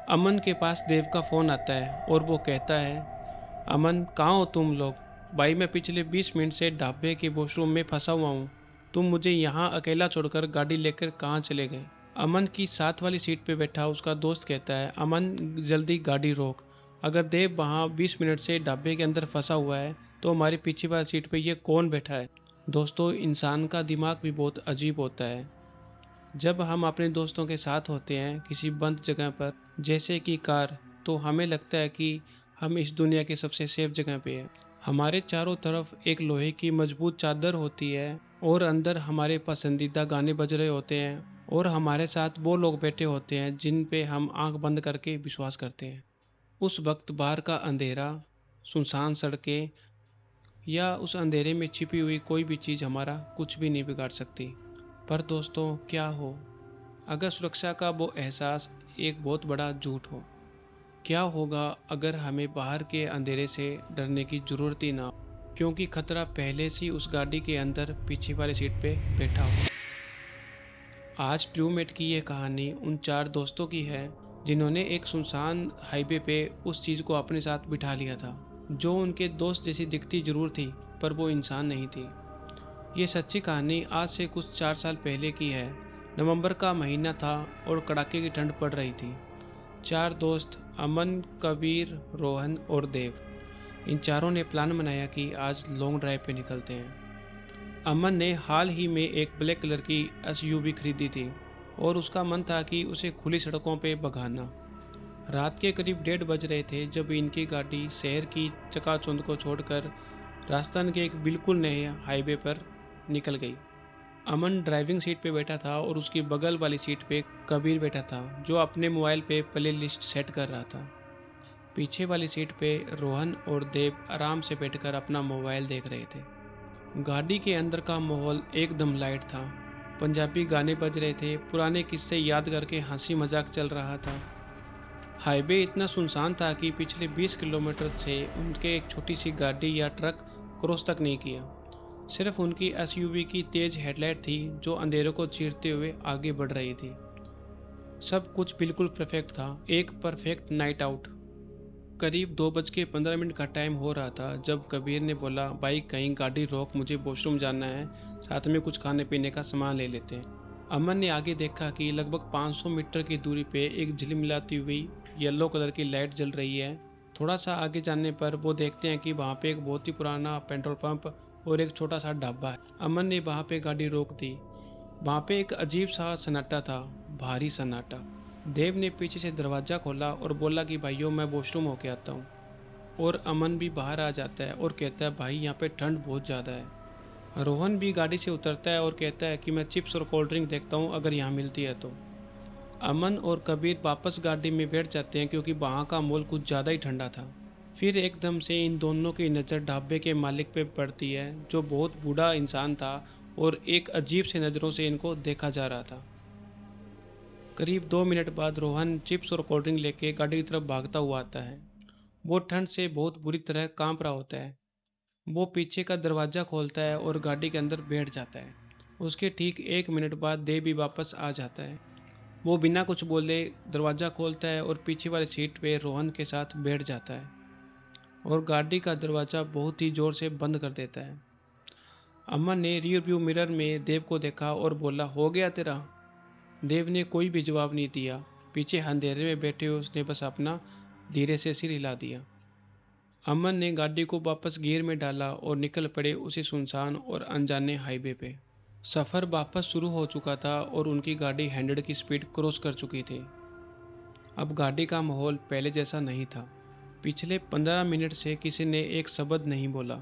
अमन के पास देव का फ़ोन आता है और वो कहता है, अमन कहाँ हो तुम लोग? भाई मैं पिछले 20 मिनट से ढाबे के वॉशरूम में फंसा हुआ हूँ। तुम मुझे यहाँ अकेला छोड़कर गाड़ी लेकर कहाँ चले गए? अमन की साथ वाली सीट पे बैठा उसका दोस्त कहता है, अमन जल्दी गाड़ी रोक। अगर देव वहाँ 20 मिनट से ढाबे के अंदर फंसा हुआ है तो हमारी पीछे वाली सीट पे ये कौन बैठा है? दोस्तों, इंसान का दिमाग भी बहुत अजीब होता है। जब हम अपने दोस्तों के साथ होते हैं किसी बंद जगह पर, जैसे कि कार, तो हमें लगता है कि हम इस दुनिया के सबसे सेफ जगह पे हैं। हमारे चारों तरफ एक लोहे की मजबूत चादर होती है और अंदर हमारे पसंदीदा गाने बज रहे होते हैं और हमारे साथ वो लोग बैठे होते हैं जिन पे हम आंख बंद करके विश्वास करते हैं। उस वक्त बाहर का अंधेरा, सुनसान सड़कें या उस अंधेरे में छिपी हुई कोई भी चीज़ हमारा कुछ भी नहीं बिगाड़ सकती। पर दोस्तों, क्या हो अगर सुरक्षा का वो एहसास एक बहुत बड़ा झूठ हो? क्या होगा अगर हमें बाहर के अंधेरे से डरने की ज़रूरत ही ना हो, क्योंकि खतरा पहले से ही उस गाड़ी के अंदर पीछे वाली सीट पे बैठा हो? आज ट्रूमेट की ये कहानी उन चार दोस्तों की है जिन्होंने एक सुनसान हाईवे पे उस चीज़ को अपने साथ बिठा लिया था जो उनके दोस्त जैसी दिखती जरूर थी, पर वो इंसान नहीं थी। ये सच्ची कहानी आज से कुछ 4 साल पहले की है। नवंबर का महीना था और कड़ाके की ठंड पड़ रही थी। चार दोस्त, अमन, कबीर, रोहन और देव, इन चारों ने प्लान बनाया कि आज लॉन्ग ड्राइव पे निकलते हैं। अमन ने हाल ही में एक ब्लैक कलर की एसयूवी खरीदी थी और उसका मन था कि उसे खुली सड़कों पे भगाना। रात के करीब 1:30 बज रहे थे जब इनकी गाड़ी शहर की चकाचौंध को छोड़कर राजस्थान के एक बिल्कुल नए हाईवे पर निकल गई। अमन ड्राइविंग सीट पे बैठा था और उसकी बगल वाली सीट पे कबीर बैठा था जो अपने मोबाइल पे प्ले लिस्ट सेट कर रहा था। पीछे वाली सीट पे रोहन और देव आराम से बैठकर अपना मोबाइल देख रहे थे। गाड़ी के अंदर का माहौल एकदम लाइट था। पंजाबी गाने बज रहे थे, पुराने किस्से याद करके हंसी मजाक चल रहा था। हाईवे इतना सुनसान था कि पिछले 20 किलोमीटर से उनके एक छोटी सी गाड़ी या ट्रक क्रॉस तक नहीं किया। सिर्फ उनकी एसयूवी की तेज हेडलाइट थी जो अंधेरे को चीरते हुए आगे बढ़ रही थी। सब कुछ बिल्कुल परफेक्ट था, एक परफेक्ट नाइट आउट। करीब 2:15 का टाइम हो रहा था जब कबीर ने बोला, भाई कहीं गाड़ी रोक, मुझे वॉशरूम जाना है, साथ में कुछ खाने पीने का सामान ले लेते हैं। अमन ने आगे देखा कि लगभग 500 मीटर की दूरी पे एक झिलमिलाती हुई येलो कलर की लाइट जल रही है। थोड़ा सा आगे जाने पर वो देखते हैं कि वहाँ पे एक बहुत ही पुराना पेट्रोल पंप और एक छोटा सा ढाबा है। अमन ने वहाँ पे गाड़ी रोक दी। वहाँ पे एक अजीब सा सन्नाटा था, भारी सन्नाटा। देव ने पीछे से दरवाज़ा खोला और बोला कि भाइयों मैं वॉशरूम होके आता हूँ। और अमन भी बाहर आ जाता है और कहता है, भाई यहाँ पे ठंड बहुत ज़्यादा है। रोहन भी गाड़ी से उतरता है और कहता है कि मैं चिप्स और कोल्ड ड्रिंक देखता हूँ अगर यहाँ मिलती है तो। अमन और कबीर वापस गाड़ी में बैठ जाते हैं क्योंकि वहाँ का माहौल कुछ ज़्यादा ही ठंडा था। फिर एकदम से इन दोनों की नज़र ढाबे के मालिक पे पड़ती है जो बहुत बूढ़ा इंसान था और एक अजीब से नज़रों से इनको देखा जा रहा था। करीब 2 मिनट बाद रोहन चिप्स और कोल्ड ड्रिंक लेके गाड़ी की तरफ भागता हुआ आता है। वो ठंड से बहुत बुरी तरह कांप रहा होता है। वो पीछे का दरवाज़ा खोलता है और गाड़ी के अंदर बैठ जाता है। उसके ठीक 1 मिनट बाद देव भी वापस आ जाता है। वो बिना कुछ बोले दरवाज़ा खोलता है और पीछे वाली सीट पे रोहन के साथ बैठ जाता है और गाड़ी का दरवाज़ा बहुत ही ज़ोर से बंद कर देता है। अमन ने रियर व्यू मिरर में देव को देखा और बोला, हो गया तेरा? देव ने कोई भी जवाब नहीं दिया। पीछे अंधेरे में बैठे हुए उसने बस अपना धीरे से सिर हिला दिया। अमन ने गाड़ी को वापस गियर में डाला और निकल पड़े उसी सुनसान और अनजाने हाईवे पे। सफ़र वापस शुरू हो चुका था और उनकी गाड़ी 100 की स्पीड क्रॉस कर चुकी थी। अब गाड़ी का माहौल पहले जैसा नहीं था। पिछले 15 मिनट से किसी ने एक शब्द नहीं बोला।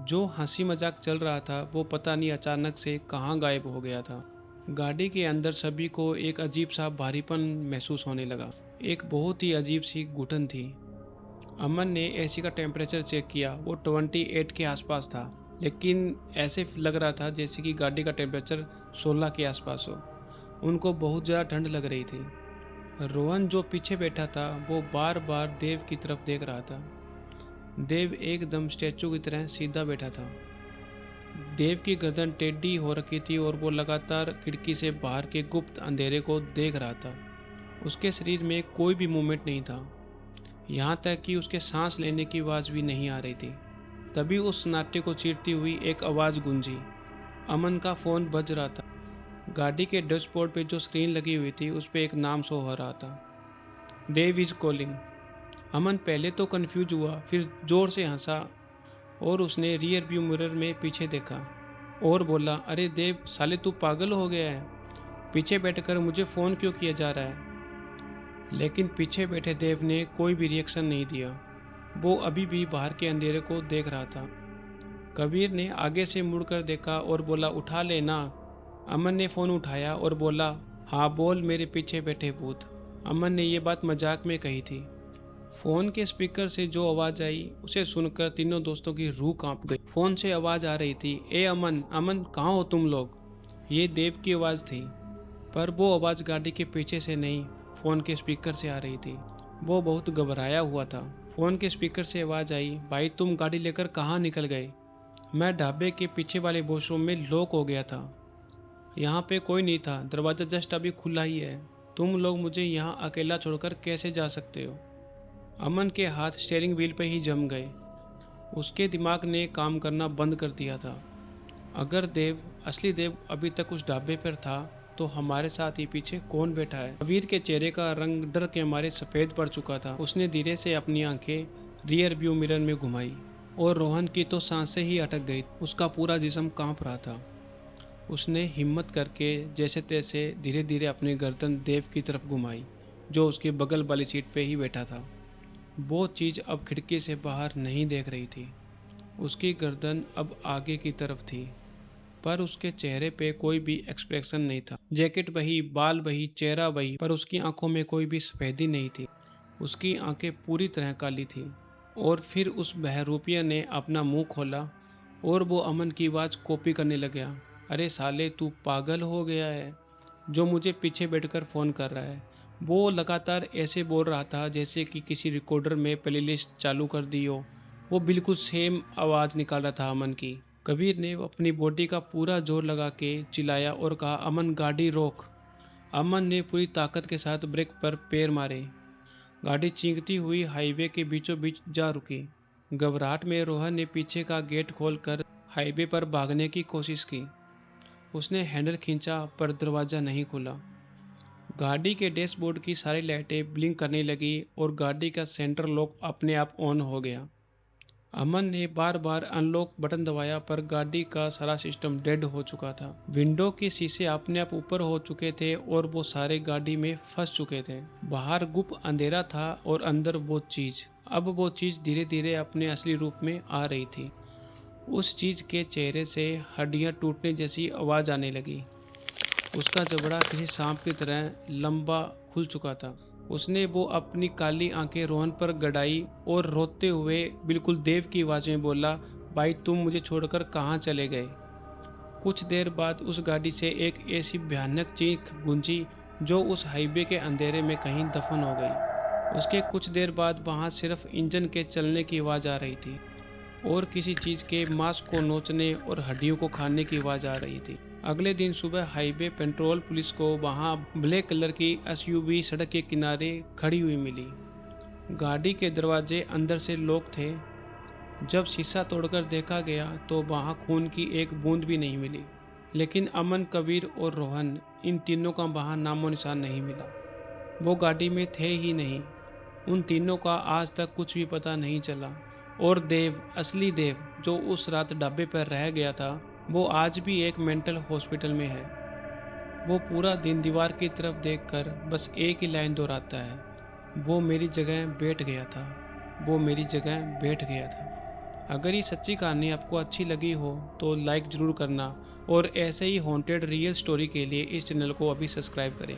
जो हंसी मजाक चल रहा था वो पता नहीं अचानक से कहाँ गायब हो गया था। गाड़ी के अंदर सभी को एक अजीब सा भारीपन महसूस होने लगा। एक बहुत ही अजीब सी घुटन थी। अमन ने एसी का टेम्परेचर चेक किया, वो 28 के आसपास था, लेकिन ऐसे लग रहा था जैसे कि गाड़ी का टेम्परेचर 16 के आसपास हो। उनको बहुत ज़्यादा ठंड लग रही थी। रोहन जो पीछे बैठा था वो बार बार देव की तरफ देख रहा था। देव एकदम स्टैचू की तरह सीधा बैठा था। देव की गर्दन टेढ़ी हो रखी थी और वो लगातार खिड़की से बाहर के गुप्त अंधेरे को देख रहा था। उसके शरीर में कोई भी मूवमेंट नहीं था, यहाँ तक कि उसके सांस लेने की आवाज़ भी नहीं आ रही थी। तभी उस सन्नाटे को चीरती हुई एक आवाज़ गूंजी। अमन का फ़ोन बज रहा था। गाड़ी के डैशबोर्ड पे जो स्क्रीन लगी हुई थी उस पर एक नाम शो हो रहा था, देव इज़ कॉलिंग। अमन पहले तो कंफ्यूज हुआ, फिर ज़ोर से हंसा और उसने रियर व्यू मिरर में पीछे देखा और बोला, अरे देव, साले तू पागल हो गया है? पीछे बैठकर मुझे फ़ोन क्यों किया जा रहा है? लेकिन पीछे बैठे देव ने कोई भी रिएक्शन नहीं दिया। वो अभी भी बाहर के अंधेरे को देख रहा था। कबीर ने आगे से मुड़कर देखा और बोला, उठा लेना। अमन ने फ़ोन उठाया और बोला, हाँ बोल मेरे पीछे बैठे भूत। अमन ने ये बात मजाक में कही थी। फ़ोन के स्पीकर से जो आवाज़ आई उसे सुनकर तीनों दोस्तों की रूह कांप गई। फ़ोन से आवाज़ आ रही थी, ए अमन, अमन कहाँ हो तुम लोग? ये देव की आवाज़ थी, पर वो आवाज़ गाड़ी के पीछे से नहीं, फ़ोन के स्पीकर से आ रही थी। वो बहुत घबराया हुआ था। फ़ोन के स्पीकर से आवाज़ आई, भाई तुम गाड़ी लेकर कहाँ निकल गए? मैं ढाबे के पीछे वाले वॉशरूम में लॉक हो गया था। यहाँ पे कोई नहीं था, दरवाज़ा जस्ट अभी खुला ही है। तुम लोग मुझे यहाँ अकेला छोड़कर कैसे जा सकते हो? अमन के हाथ स्टीयरिंग व्हील पे ही जम गए। उसके दिमाग ने काम करना बंद कर दिया था। अगर देव, असली देव अभी तक उस ढाबे पर था तो हमारे साथ ही पीछे कौन बैठा है? कबीर के चेहरे का रंग डर के मारे सफ़ेद पड़ चुका था। उसने धीरे से अपनी आंखें रियर व्यू मिरर में घुमाई और रोहन की तो सांसें ही अटक गई। उसका पूरा जिस्म कांप रहा था। उसने हिम्मत करके जैसे तैसे धीरे धीरे अपनी गर्दन देव की तरफ घुमाई, जो उसके बगल वाली सीट पे ही बैठा था। वो चीज़ अब खिड़की से बाहर नहीं देख रही थी। उसकी गर्दन अब आगे की तरफ थी, पर उसके चेहरे पे कोई भी एक्सप्रेशन नहीं था। जैकेट वही, बाल वही, चेहरा वही, पर उसकी आंखों में कोई भी सफेदी नहीं थी। उसकी आंखें पूरी तरह काली थी। और फिर उस बहरूपिया ने अपना मुंह खोला और वो अमन की आवाज़ कॉपी करने लग गया, अरे साले तू पागल हो गया है? जो मुझे पीछे बैठकर फ़ोन कर रहा है। वो लगातार ऐसे बोल रहा था जैसे कि किसी रिकॉर्डर में प्लेलिस्ट चालू कर दी हो। वो बिल्कुल सेम आवाज़ निकाल रहा था अमन की। कबीर ने अपनी बॉडी का पूरा जोर लगा के चिल्लाया और कहा, अमन गाड़ी रोक। अमन ने पूरी ताकत के साथ ब्रेक पर पैर मारे। गाड़ी चींकती हुई हाईवे के बीचों बीच जा रुकी। घबराहट में रोहन ने पीछे का गेट खोलकर हाईवे पर भागने की कोशिश की। उसने हैंडल खींचा पर दरवाज़ा नहीं खुला। गाड़ी के डैशबोर्ड की सारी लाइटें ब्लिंक करने लगी और गाड़ी का सेंटर लॉक अपने आप ऑन हो गया। अमन ने बार बार अनलॉक बटन दबाया पर गाड़ी का सारा सिस्टम डेड हो चुका था। विंडो के शीशे अपने आप ऊपर हो चुके थे और वो सारे गाड़ी में फंस चुके थे। बाहर गुप्त अंधेरा था और अंदर वो चीज़। अब वो चीज़ धीरे धीरे अपने असली रूप में आ रही थी। उस चीज़ के चेहरे से हड्डियाँ टूटने जैसी आवाज़ आने लगी। उसका जबड़ा किसी सांप की तरह लंबा खुल चुका था। उसने वो अपनी काली आंखें रोहन पर गड़ाई और रोते हुए बिल्कुल देव की आवाज़ में बोला, भाई तुम मुझे छोड़कर कहाँ चले गए? कुछ देर बाद उस गाड़ी से एक ऐसी भयानक चीख गूंजी जो उस हाईवे के अंधेरे में कहीं दफन हो गई। उसके कुछ देर बाद वहाँ सिर्फ इंजन के चलने की आवाज़ आ रही थी और किसी चीज़ के मांस को नोचने और हड्डियों को खाने की आवाज़ आ रही थी। अगले दिन सुबह हाईवे पेट्रोल पुलिस को वहाँ ब्लैक कलर की एसयूवी सड़क के किनारे खड़ी हुई मिली। गाड़ी के दरवाजे अंदर से लॉक थे। जब शीशा तोड़कर देखा गया तो वहाँ खून की एक बूंद भी नहीं मिली। लेकिन अमन, कबीर और रोहन, इन तीनों का वहाँ नामो निशान नहीं मिला। वो गाड़ी में थे ही नहीं। उन तीनों का आज तक कुछ भी पता नहीं चला। और देव, असली देव जो उस रात ढाबे पर रह गया था, वो आज भी एक मेंटल हॉस्पिटल में है। वो पूरा दिन दीवार की तरफ देखकर बस एक ही लाइन दोहराता है, वो मेरी जगह बैठ गया था, वो मेरी जगह बैठ गया था। अगर ये सच्ची कहानी आपको अच्छी लगी हो तो लाइक ज़रूर करना और ऐसे ही हॉन्टेड रियल स्टोरी के लिए इस चैनल को अभी सब्सक्राइब करें।